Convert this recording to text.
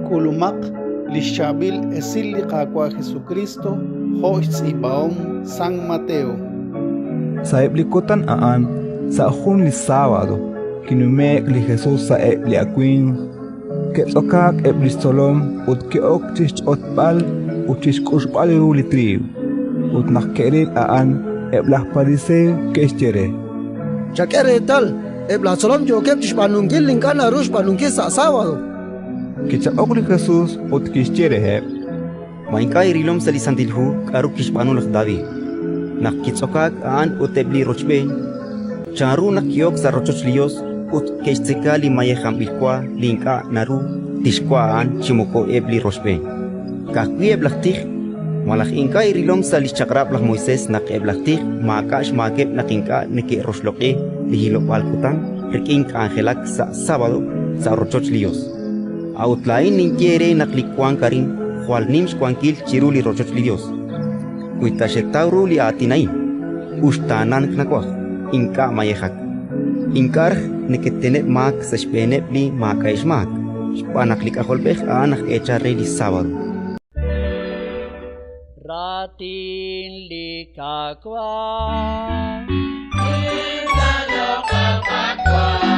Kulumak lishabil esili kakwa Jesucristo hoits ibaom San Mateo. Sa eblikutan aan sa ni sábado kinumek li Jesús sa li akwin ketzokak eblistolom ut keok tish otpal ut tish kushpal li triu ut nakkerit aan eblah parise keschere Chakere tal eblah solom jokep tish panungkil lingkana rush panungkil sa sábado kichapok li Jesús ut keschere he Mainkai rilom salisandilhu karu kishpanulak David. Nak kitsokak aan utebli rochbe. Charu nak yok sa rochochlios ut keistekali mayeham bilkwa linka naru tishkwa aan chimoko ebli rochbe. Kakwi eblaktih malak inkai rilom salichakrap lah Moises nak eblaktih makash makep nakinka neke rochloke lihilok alkutan riking angelak sa sábado sa rochochlios. Outlain ninkiere nak likwan karim Jual nims kuankil chiruli rochochli Dios. Kuitashetawru li atinay. Ustanan knakwah. Inka mayehak. Inkar neketenep mak sa shpenep li makaishmak. Shpanak li kaholbech anak echarre li sábado. Ratin li kakwa. Inka no kakwa.